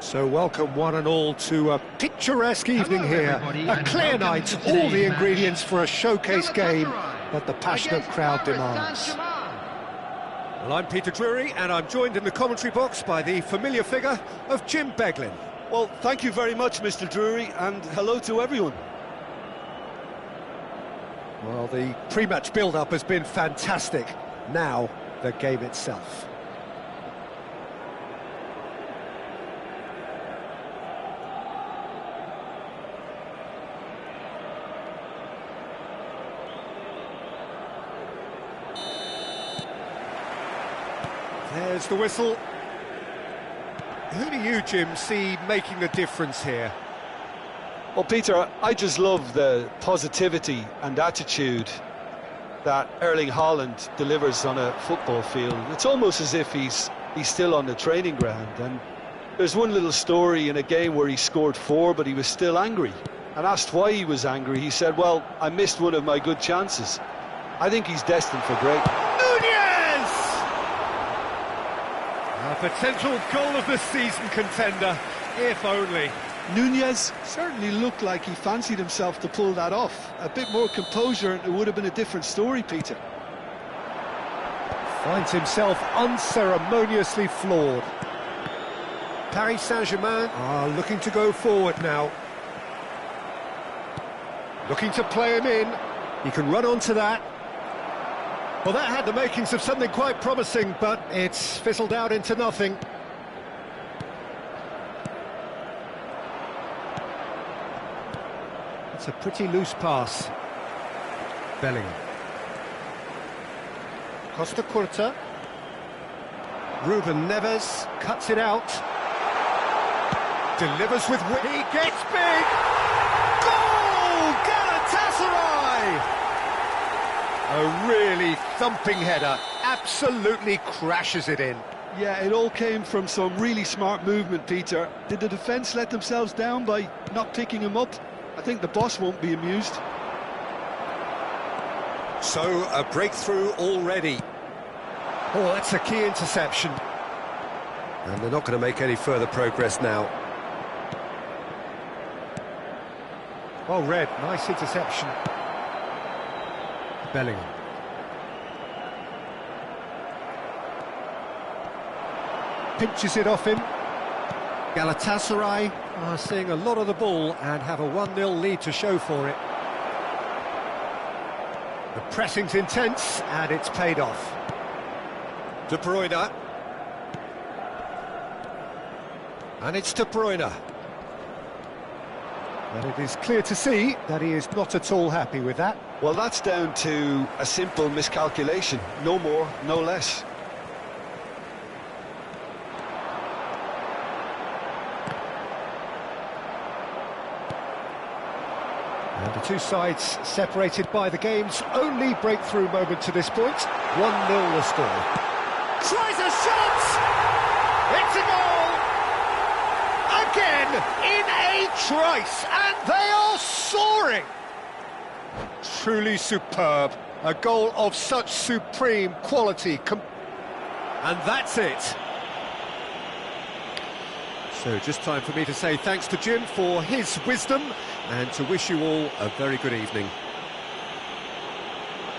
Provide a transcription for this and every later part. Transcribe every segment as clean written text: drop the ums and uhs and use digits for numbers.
So welcome one and all to a picturesque evening here, a clear night, all the ingredients for a showcase game that the passionate crowd demands. Well, I'm Peter Drury and I'm joined in the commentary box by the familiar figure of Jim Beglin. Well, thank you very much, Mr. Drury, and hello to everyone. Well, the pre-match build-up has been fantastic. Now, the game itself. There's the whistle. Who do you, Jim, see making the difference here? Well, Peter, I just love the positivity and attitude that Erling Haaland delivers on a football field. It's almost as if he's still on the training ground. And there's one little story in a game where he scored 4, but he was still angry. And asked why he was angry, he said, well, I missed one of my good chances. I think he's destined for great. A potential goal of the season contender, if only. Nunez certainly looked like he fancied himself to pull that off. A bit more composure and it would have been a different story, Peter. Finds himself unceremoniously floored. Paris Saint-Germain are looking to go forward now. Looking to play him in. He can run onto that. Well, that had the makings of something quite promising, but it's fizzled out into nothing. It's a pretty loose pass. Bellingham. Costa Curta. Ruben Neves cuts it out. Delivers with wit. He gets big! Goal! Galatasaray! A really thumping header, absolutely crashes it in. Yeah, it all came from some really smart movement, Peter. Did the defence let themselves down by not picking him up? I think the boss won't be amused. So, a breakthrough already. Oh, that's a key interception. And they're not going to make any further progress now. Oh, Red, nice interception. Bellingham. Pinches it off him. Galatasaray are seeing a lot of the ball and have a 1-0 lead to show for it. The pressing's intense and it's paid off. De Bruyne. And it's De Bruyne. And it is clear to see that he is not at all happy with that. Well, that's down to a simple miscalculation. No more, no less. And the two sides separated by the game's only breakthrough moment to this point. 1-0 the score. Tries a shot! It's a goal! Again, in a trice, and they are soaring! Truly superb. A goal of such supreme quality. And that's it. So just time for me to say thanks to Jim for his wisdom and to wish you all a very good evening.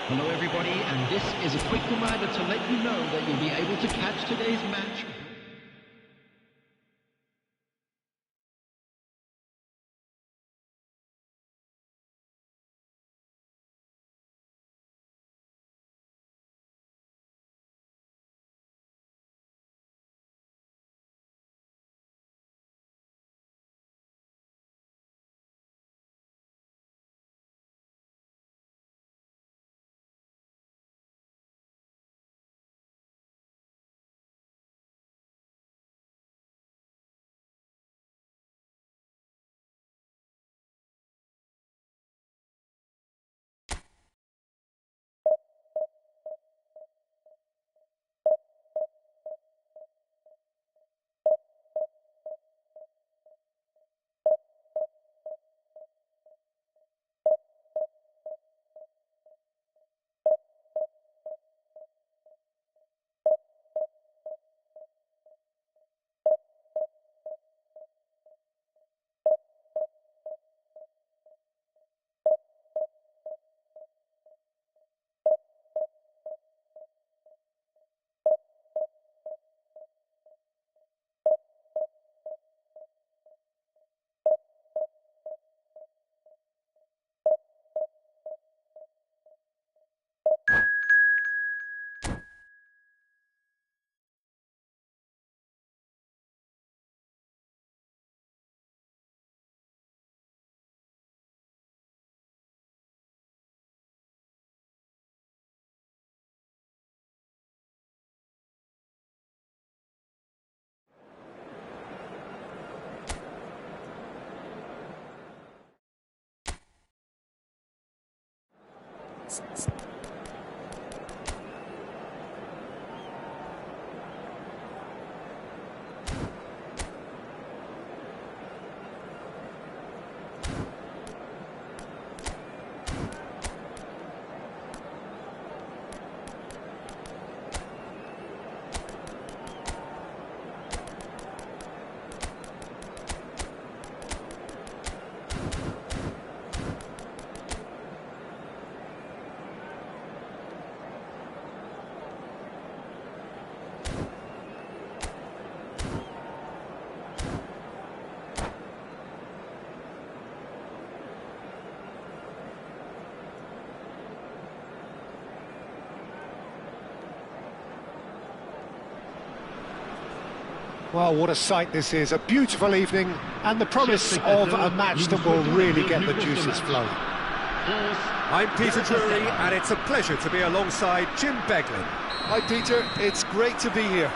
Hello everybody, and this is a quick reminder to let you know that you'll be able to catch today's match Well, what a sight this is. A beautiful evening and the promise of a match that will really get the juices flowing. I'm Peter Drury and it's a pleasure to be alongside Jim Beglin. Hi Peter, it's great to be here.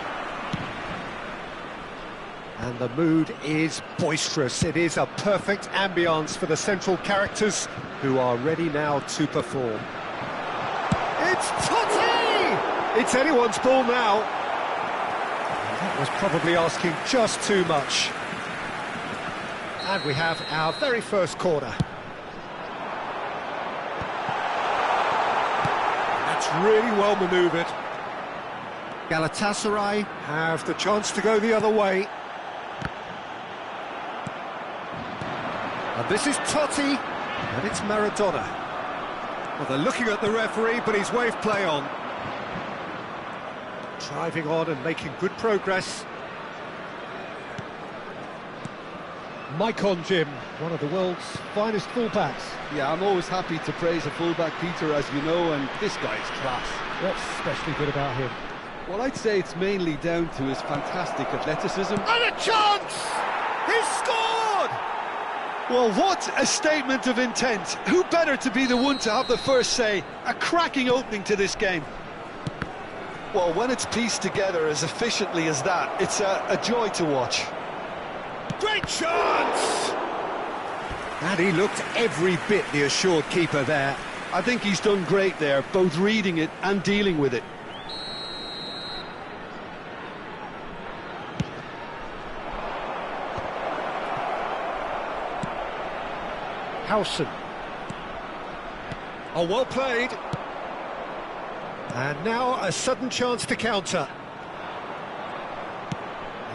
And the mood is boisterous. It is a perfect ambience for the central characters who are ready now to perform. It's Totti! It's anyone's ball now. That was probably asking just too much. And we have our very first corner. That's really well manoeuvred. Galatasaray have the chance to go the other way. And this is Totti, and it's Maradona. Well, they're looking at the referee, but he's waved play on. Driving on and making good progress. Maicon, Jim, one of the world's finest fullbacks. Yeah, I'm always happy to praise a fullback, Peter, as you know, and this guy's class. What's especially good about him? Well, I'd say it's mainly down to his fantastic athleticism. And a chance! He's scored! Well, what a statement of intent. Who better to be the one to have the first say? A cracking opening to this game. Well, when it's pieced together as efficiently as that, it's a joy to watch. Great chance! And he looked every bit the assured keeper there. I think he's done great there, both reading it and dealing with it. Howson. Oh, well played. And now a sudden chance to counter.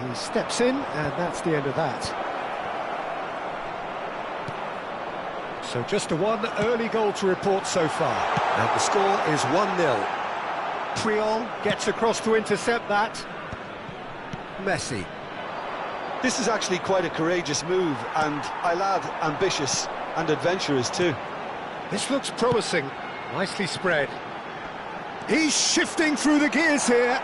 He steps in, and that's the end of that. So just a one early goal to report so far. And the score is 1-0. Priol gets across to intercept that. Messi. This is actually quite a courageous move, and I'll add ambitious and adventurous too. This looks promising. Nicely spread. He's shifting through the gears here.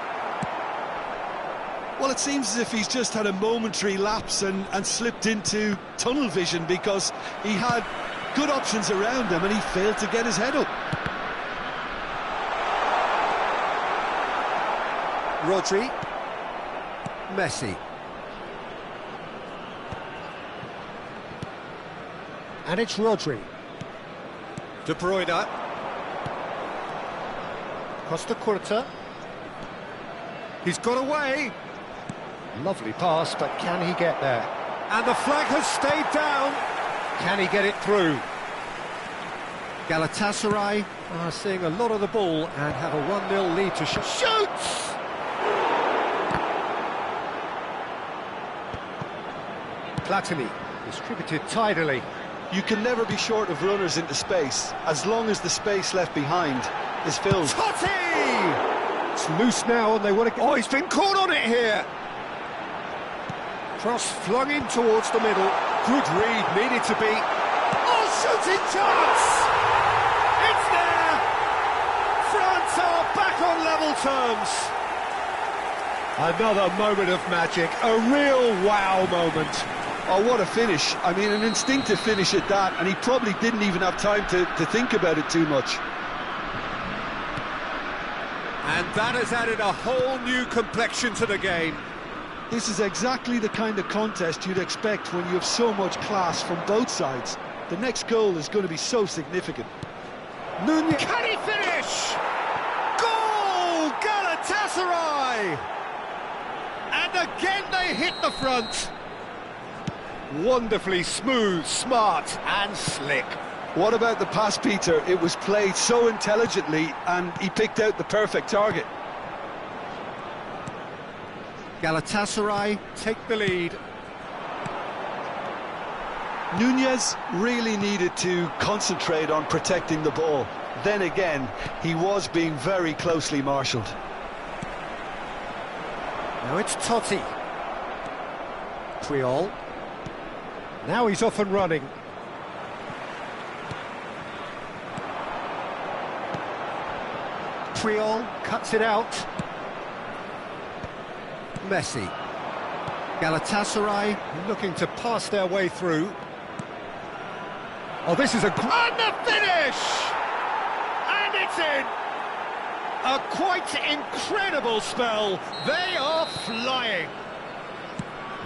Well, it seems as if he's just had a momentary lapse and slipped into tunnel vision, because he had good options around him and he failed to get his head up. Rodri. Messi. And it's Rodri. De Bruyne. Costa Curta. He's got away. Lovely pass, but can he get there? And the flag has stayed down. Can he get it through? Galatasaray are seeing a lot of the ball and have a 1-0 lead to shoots! Platini distributed tidily. You can never be short of runners into space, as long as the space left behind is filled. Totti! It's loose now and they want to... Oh, he's been caught on it here! Cross flung in towards the middle. Good read, needed to be. Oh, shooting chance! It's there! France are back on level terms. Another moment of magic, a real wow moment. Oh, what a finish. I mean, an instinctive finish at that, and he probably didn't even have time to think about it too much. And that has added a whole new complexion to the game. This is exactly the kind of contest you'd expect when you have so much class from both sides. The next goal is going to be so significant. Nunez. Can he finish? Goal! Galatasaray! And again they hit the front. Wonderfully smooth, smart and slick. What about the pass, Peter? It was played so intelligently and he picked out the perfect target. Galatasaray take the lead. Nunez really needed to concentrate on protecting the ball. Then again, he was being very closely marshalled. Now it's Totti. Puyol. Now he's off and running. Puyol cuts it out. Messi. Galatasaray looking to pass their way through. Oh, this is a... And the finish! And it's in! A quite incredible spell. They are flying.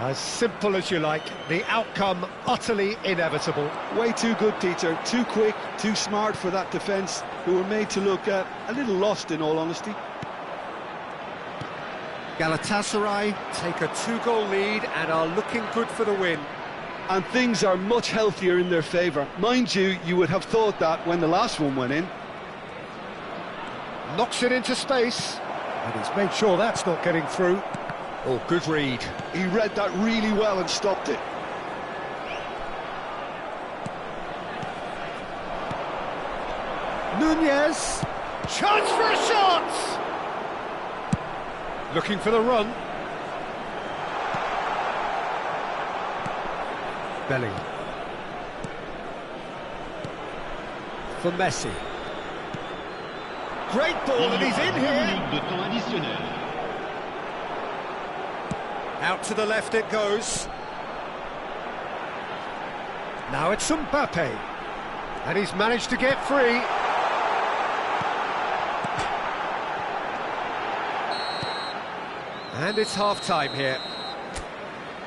As simple as you like, the outcome utterly inevitable. Way too good, Peter. Too quick, too smart for that defence, who were made to look a little lost, in all honesty. Galatasaray take a 2-goal lead and are looking good for the win. And things are much healthier in their favour. Mind you, you would have thought that when the last one went in. Knocks it into space, and he's made sure that's not getting through. Oh, good read. He read that really well and stopped it. Nunez. Chance for a shot! Looking for the run. Belling. For Messi. Great ball, and he's in here. Out to the left it goes. Now it's Mbappe. And he's managed to get free. And it's half-time here.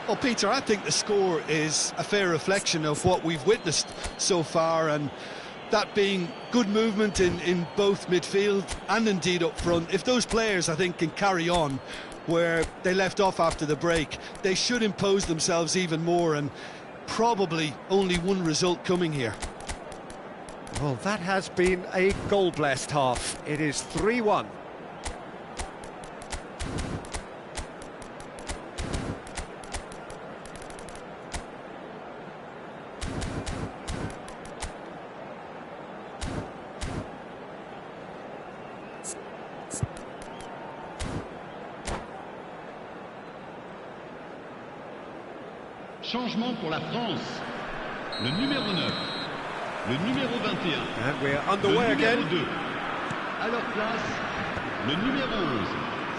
Well, Peter, I think the score is a fair reflection of what we've witnessed so far, and that being good movement in both midfield and indeed up front. If those players, I think, can carry on where they left off after the break, they should impose themselves even more, and probably only one result coming here. Well, that has been a goal-blessed half. It is 3-1. Changement pour la France. Le numéro 9, le numéro 21. And we're underway again. Le numéro 2. À leur place, le numéro 11.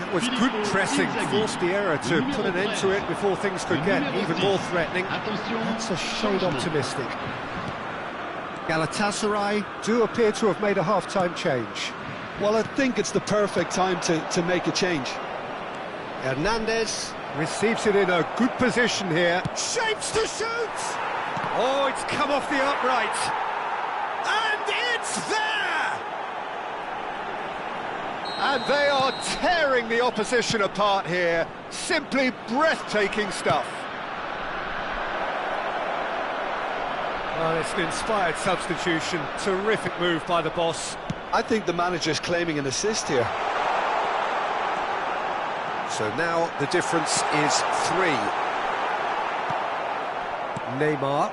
That was good pressing, forced the error to put an end to it before things could get even more threatening. That's a shade optimistic. Galatasaray do appear to have made a half-time change. Well, I think it's the perfect time to make a change. Hernandez receives it in a good position here. Shapes to shoot! Oh, it's come off the upright. And it's there! And they are tearing the opposition apart here. Simply breathtaking stuff. Well, it's an inspired substitution. Terrific move by the boss. I think the manager's claiming an assist here. So now the difference is 3. Neymar.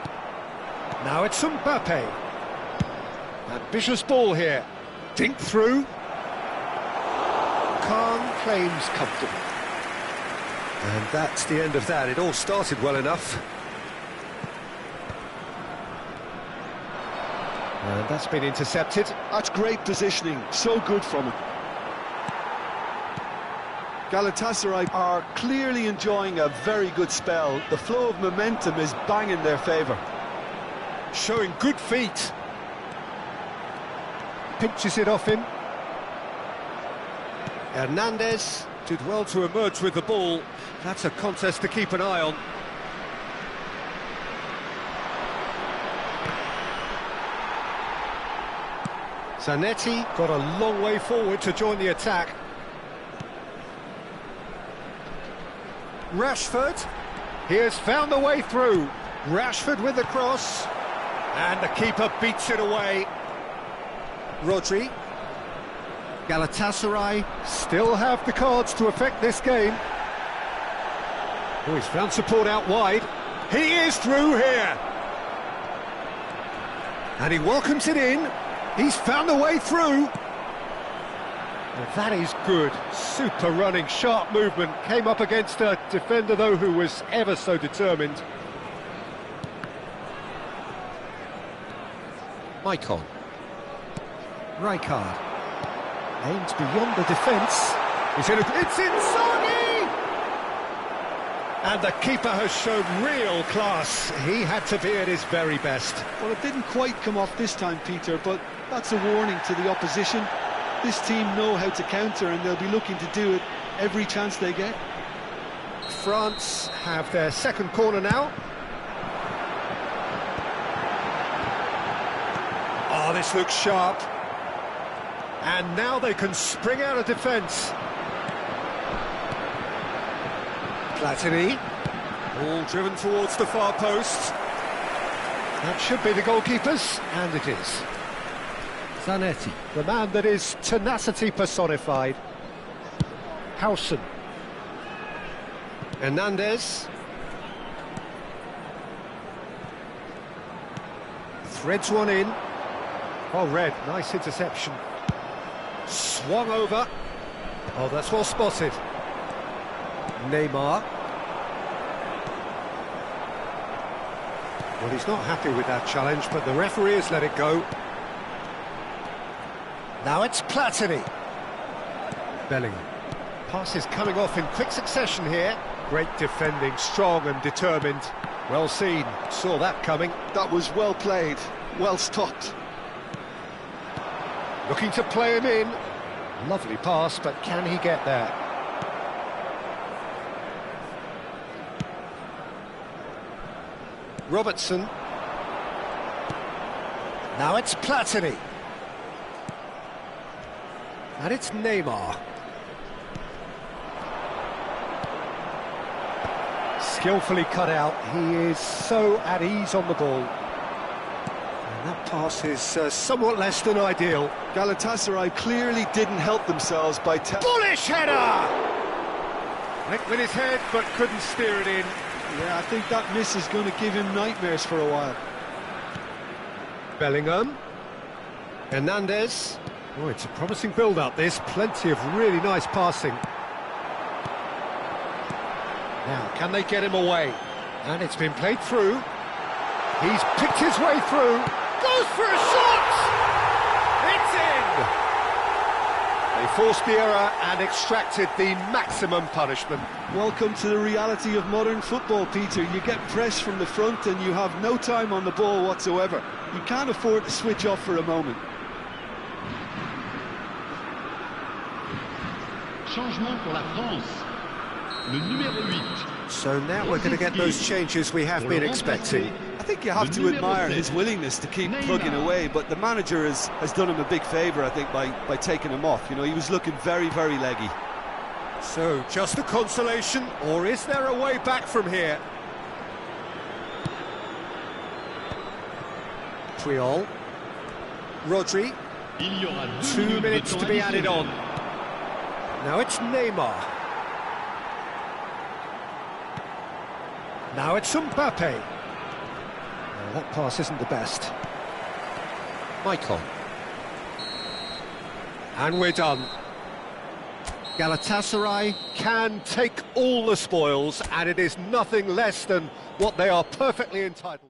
Now it's Mbappe. Ambitious ball here. Dink through. Khan claims comfortable. And that's the end of that. It all started well enough. And that's been intercepted. That's great positioning. So good from him. Galatasaray are clearly enjoying a very good spell. The flow of momentum is bang in their favour. Showing good feet. Pinches it off him. Hernandez did well to emerge with the ball. That's a contest to keep an eye on. Zanetti got a long way forward to join the attack. Rashford, he has found the way through. Rashford with the cross, and the keeper beats it away. Rodri. Galatasaray still have the cards to affect this game. Oh, he's found support out wide. He is through here. And he welcomes it in. He's found a way through. And that is good. Super running, sharp movement. Came up against a defender, though, who was ever so determined. Maicon. Rijkaard. Aims beyond the defence. It's Inzaghi! And the keeper has shown real class. He had to be at his very best. Well, it didn't quite come off this time, Peter, but that's a warning to the opposition. This team know how to counter, and they'll be looking to do it every chance they get. France have their second corner now. Oh, this looks sharp. And now they can spring out of defence. Platini, all driven towards the far post. That should be the goalkeepers, and it is. Zanetti, the man that is tenacity personified. Howson. Hernandez. Threads one in. Oh, Red, nice interception. Swung over. Oh, that's well spotted. Neymar. Well, he's not happy with that challenge, but the referee has let it go. Now it's Platini. Bellingham. Passes coming off in quick succession here. Great defending, strong and determined. Well seen, saw that coming. That was well played, well stopped. Looking to play him in. Lovely pass, but can he get there? Robertson. Now it's Platini. And it's Neymar. Skillfully cut out. He is so at ease on the ball. And that pass is somewhat less than ideal. Galatasaray clearly didn't help themselves by... Bullish header! Nicked with his head, but couldn't steer it in. Yeah, I think that miss is going to give him nightmares for a while. Bellingham. Hernandez. Oh, it's a promising build-up, this. Plenty of really nice passing. Now, can they get him away? And it's been played through. He's picked his way through. Goes for a shot! It's in! They forced the error and extracted the maximum punishment. Welcome to the reality of modern football, Peter. You get press from the front and you have no time on the ball whatsoever. You can't afford to switch off for a moment. Changement pour la France. Le numéro 8. So now we're going to get those changes we have been expecting. I think you have to admire his willingness to keep plugging away, but the manager has done him a big favour, I think, by taking him off. You know, he was looking very, very leggy. So, just a consolation, or is there a way back from here? Puyol. Rodri. 2 minutes to be added on. Now it's Neymar. Now it's Mbappe. Now that pass isn't the best. Maicon. And we're done. Galatasaray can take all the spoils, and it is nothing less than what they are perfectly entitled.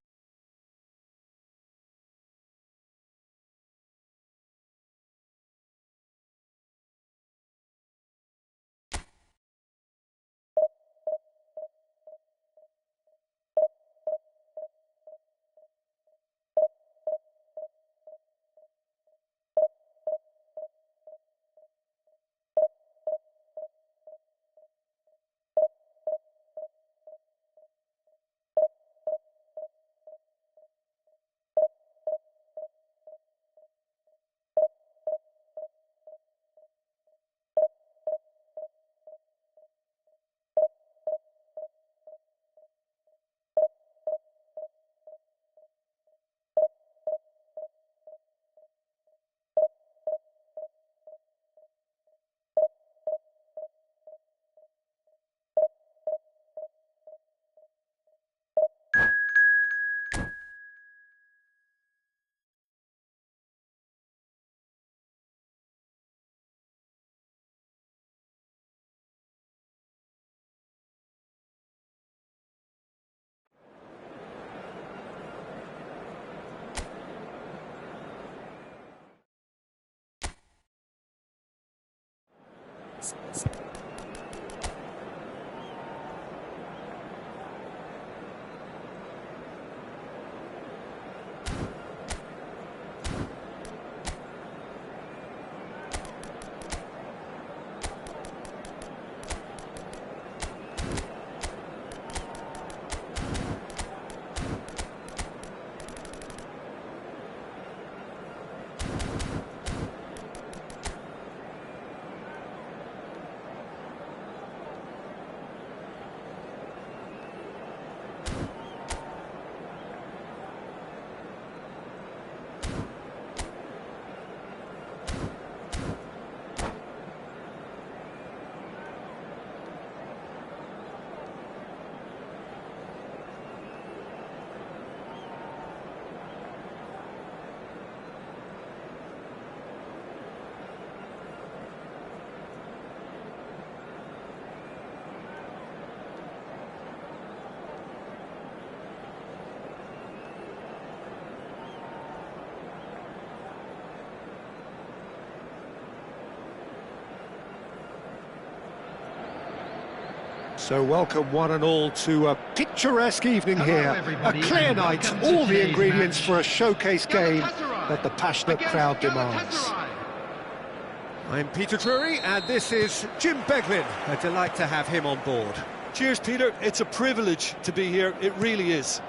So welcome one and all to a picturesque evening here, a clear night, all the ingredients for a showcase game that the passionate crowd demands. I'm Peter Drury and this is Jim Beglin. A delight to have him on board. Cheers, Peter. It's a privilege to be here. It really is.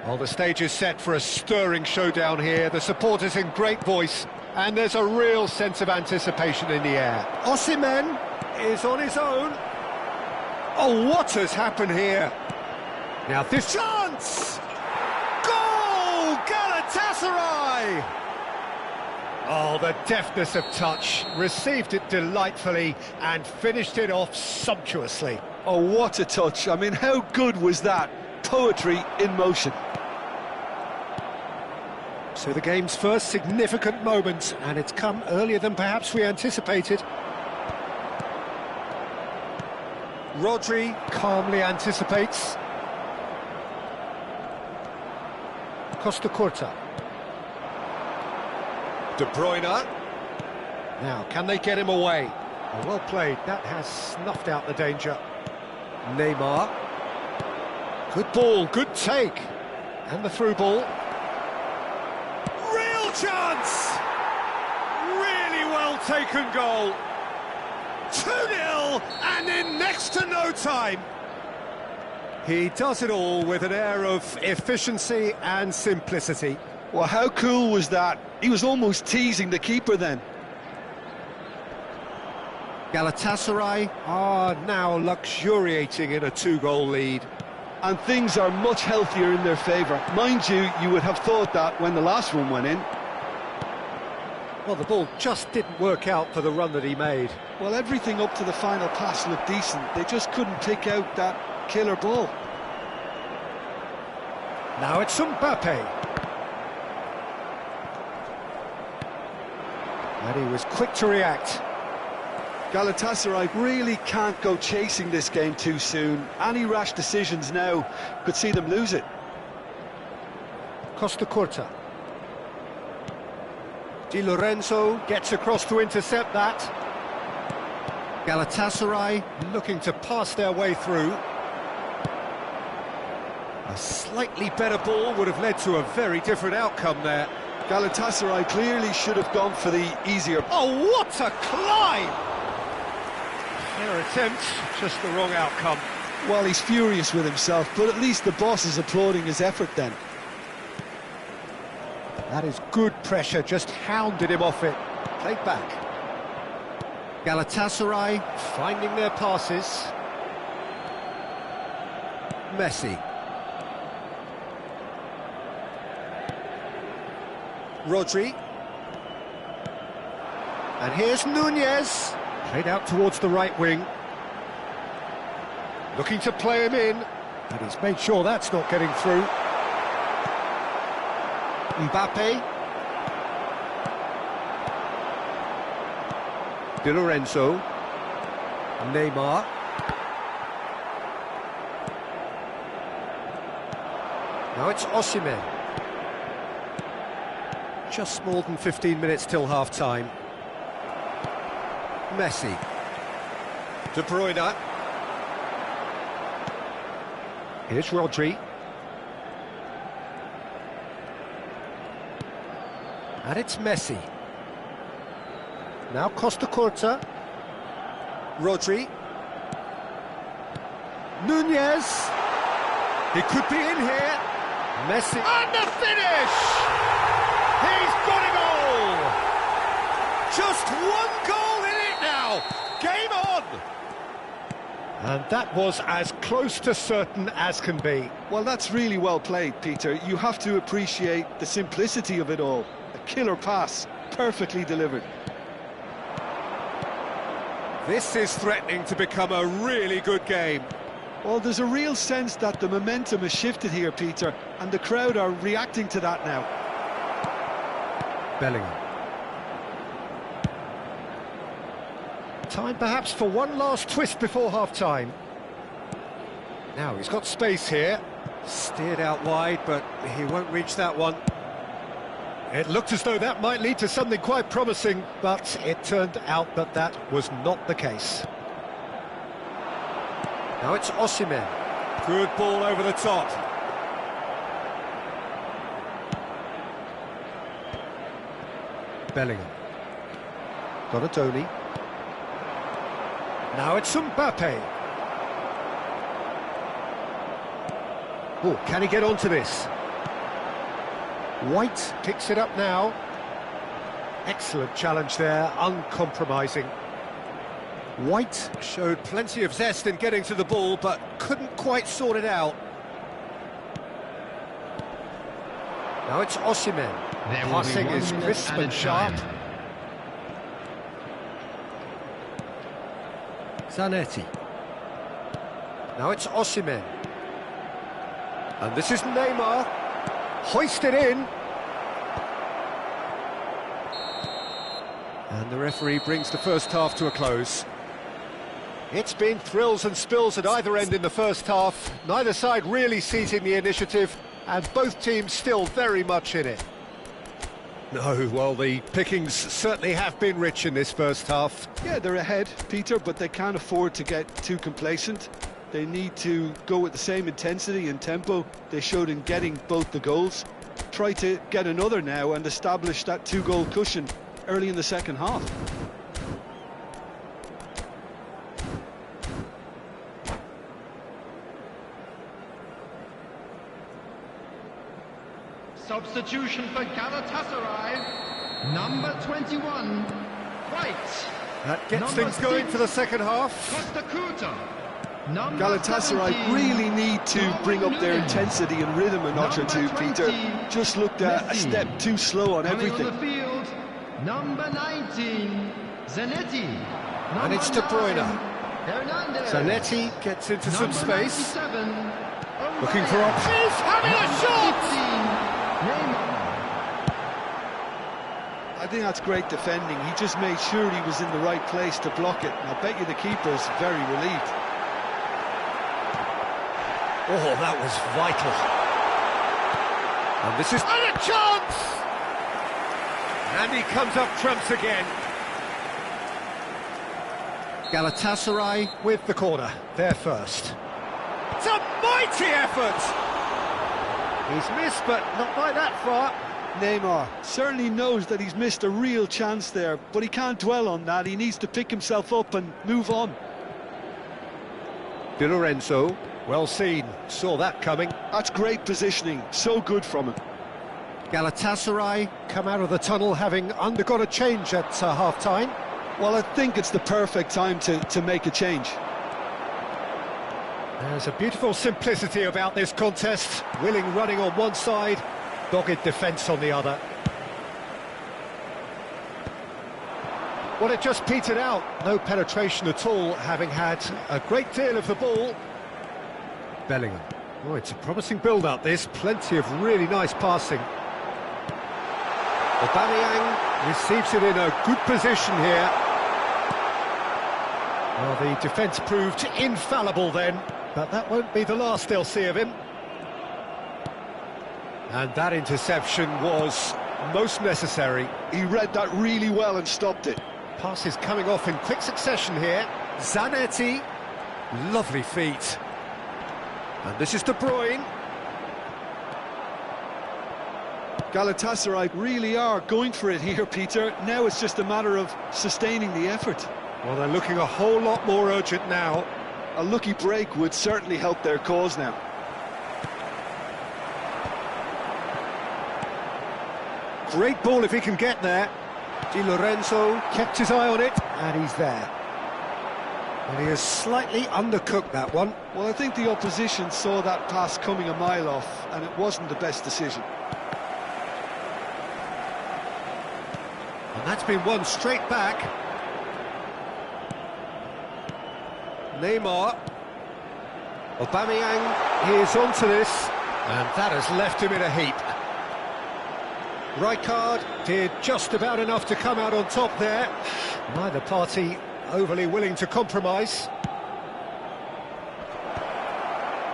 Well, the stage is set for a stirring showdown here. The supporters in great voice, and there's a real sense of anticipation in the air. Osimhen is on his own. Oh, what has happened here? Now this chance! Goal! Galatasaray! Oh, the deftness of touch. Received it delightfully and finished it off sumptuously. Oh, what a touch. I mean, how good was that? Poetry in motion. So the game's first significant moment, and it's come earlier than perhaps we anticipated. Rodri calmly anticipates. Costa Curta. De Bruyne. Now, can they get him away? Oh, well played. That has snuffed out the danger. Neymar. Good ball, good take. And the through ball. Real chance! Really well taken goal. 2-0, and in next to no time. He does it all with an air of efficiency and simplicity. Well, how cool was that? He was almost teasing the keeper then. Galatasaray are now luxuriating in a 2-goal lead. And things are much healthier in their favour. Mind you, you would have thought that when the last one went in. Well, the ball just didn't work out for the run that he made. Well, everything up to the final pass looked decent. They just couldn't pick out that killer ball. Now it's Mbappe. And he was quick to react. Galatasaray really can't go chasing this game too soon. Any rash decisions now could see them lose it. Costa Curta. Di Lorenzo gets across to intercept that. Galatasaray looking to pass their way through. A slightly better ball would have led to a very different outcome there. Galatasaray clearly should have gone for the easier... Oh, what a climb! Their attempt, just the wrong outcome. Well, he's furious with himself, but at least the boss is applauding his effort then. That is good pressure, just hounded him off it. Played back. Galatasaray finding their passes. Messi. Rodri. And here's Nunez. Played out towards the right wing. Looking to play him in. And he's made sure that's not getting through. Mbappe. Di Lorenzo. Neymar. Now it's Osimhen. Just more than 15 minutes till half-time. Messi. De Bruyne. Here's Rodri. And it's Messi. Now Costa Curta. Rodri. Nunez. He could be in here. Messi. And the finish! He's got a goal! Just one goal in it now. Game on! And that was as close to certain as can be. Well, that's really well played, Peter. You have to appreciate the simplicity of it all. A killer pass, perfectly delivered. This is threatening to become a really good game. Well, there's a real sense that the momentum has shifted here, Peter, and the crowd are reacting to that now. Bellingham. Time perhaps for one last twist before half-time. Now he's got space here. Steered out wide, but he won't reach that one. It looked as though that might lead to something quite promising, but it turned out that that was not the case. Now it's Osimhen. Good ball over the top. Bellingham. Donatoni. Now it's Mbappe. Oh, can he get onto this? White picks it up now. Excellent challenge there, uncompromising. White showed plenty of zest in getting to the ball, but couldn't quite sort it out. Now it's Osimhen. Passing is crisp and sharp. Zanetti. Now it's Osimhen. And this is Neymar. Hoisted in. And the referee brings the first half to a close. It's been thrills and spills at either end in the first half. Neither side really seizing the initiative, and both teams still very much in it. No, well, the pickings certainly have been rich in this first half. Yeah, they're ahead, Peter, but they can't afford to get too complacent. They need to go with the same intensity and tempo they showed in getting both the goals. Try to get another now and establish that two-goal cushion early in the second half. Substitution for Galatasaray, number 21, White. That gets things going for the second half. Costa Curta. Galatasaray really need to bring up their intensity and rhythm a notch or two, Peter. Just looked a step too slow on everything. On the field, number 19, Zanetti. And it's De Bruyne. Zanetti gets into some space. Looking for options. He's having a shot! I think that's great defending. He just made sure he was in the right place to block it. And I bet you the keeper's very relieved. Oh, that was vital. And this is... And a chance! And he comes up trumps again. Galatasaray with the corner. They're first. It's a mighty effort! He's missed, but not by that far. Neymar certainly knows that he's missed a real chance there, but he can't dwell on that. He needs to pick himself up and move on. Di Lorenzo, well seen, saw that coming. That's great positioning, so good from him. Galatasaray come out of the tunnel having undergone a change at half-time. Well, I think it's the perfect time to make a change. There's a beautiful simplicity about this contest. Willing running on one side, dogged defence on the other. Well, it just petered out. No penetration at all, having had a great deal of the ball. Bellingham. Oh, it's a promising build-up, this. Plenty of really nice passing. Aubameyang receives it in a good position here. Well, the defence proved infallible then, but that won't be the last they'll see of him. And that interception was most necessary. He read that really well and stopped it. Passes coming off in quick succession here. Zanetti, lovely feet. And this is De Bruyne. Galatasaray really are going for it here, Peter. Now it's just a matter of sustaining the effort. Well, they're looking a whole lot more urgent now. A lucky break would certainly help their cause now. Great ball if he can get there. Di Lorenzo kept his eye on it, and he's there. And he has slightly undercooked that one. Well, I think the opposition saw that pass coming a mile off, and it wasn't the best decision. And that's been won straight back. Neymar. Aubameyang is onto this, and that has left him in a heap. Rijkaard did just about enough to come out on top there. Neither party overly willing to compromise.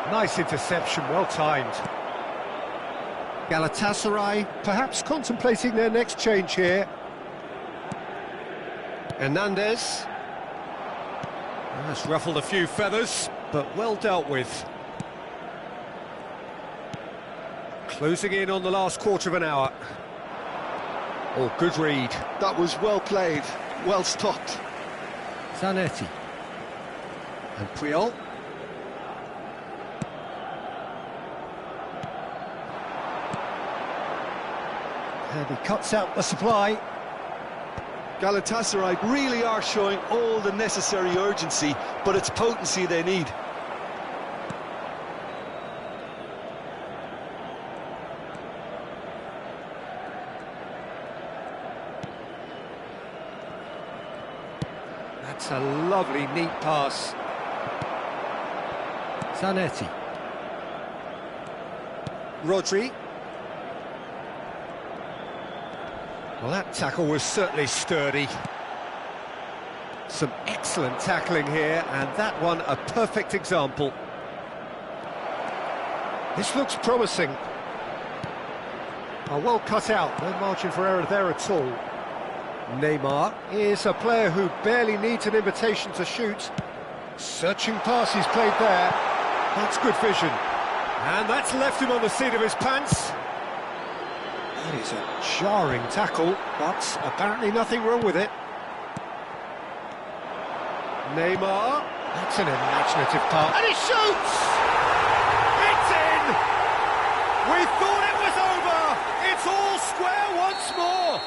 Nice interception, well timed. Galatasaray perhaps contemplating their next change here. Hernandez. That's ruffled a few feathers, but well dealt with. Closing in on the last quarter of an hour. Oh, good read. That was well played, well stopped. Zanetti. And Puyol. And he cuts out the supply. Galatasaray really are showing all the necessary urgency, but it's potency they need. That's a lovely, neat pass. Zanetti. Rodri. Well, that tackle was certainly sturdy. Some excellent tackling here, and that one a perfect example. This looks promising. Oh, well cut out, no margin for error there at all. Neymar is a player who barely needs an invitation to shoot. Searching pass he's played there. That's good vision. And that's left him on the seat of his pants. That is a jarring tackle, but apparently nothing wrong with it. Neymar, that's an imaginative pass. And he shoots! It's in! We thought it was over! It's all square once more!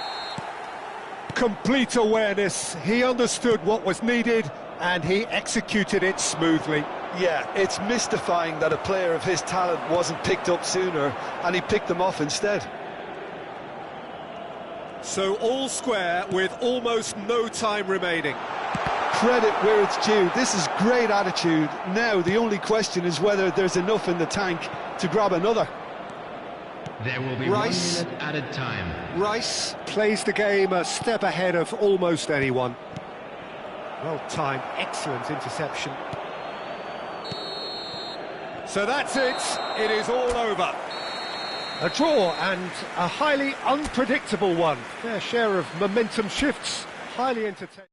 Complete awareness, he understood what was needed and he executed it smoothly. Yeah, it's mystifying that a player of his talent wasn't picked up sooner and he picked them off instead. So all square with almost no time remaining. Credit where it's due. This is great attitude. Now the only question is whether there's enough in the tank to grab another. There will be Rice. 1 minute added time. Rice plays the game a step ahead of almost anyone. Well timed, excellent interception. So that's it. It is all over. A draw, and a highly unpredictable one. Fair share of momentum shifts, highly entertaining.